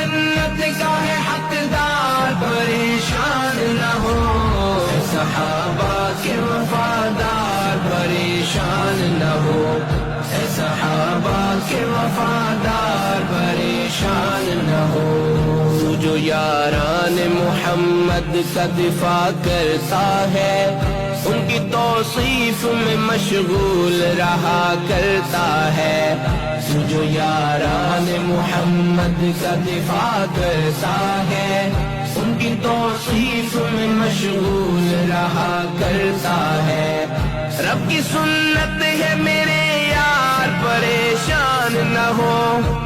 جنت کا ہے حقدار پریشان نہ ہو، اے صحابہ کے وفادار پریشان نہ ہو، اے صحابہ کے وفادار پریشان نہ ہو۔ تو جو یاران محمد کا دفاع کرتا ہے ان کی توصیف میں مشغول رہا کرتا ہے، تو جو یاران محمد کا دفاع کرتا ہے ان کی توصیف میں مشغول رہا کرتا ہے۔ رب کی سنت ہے میرے یار پریشان نہ ہو،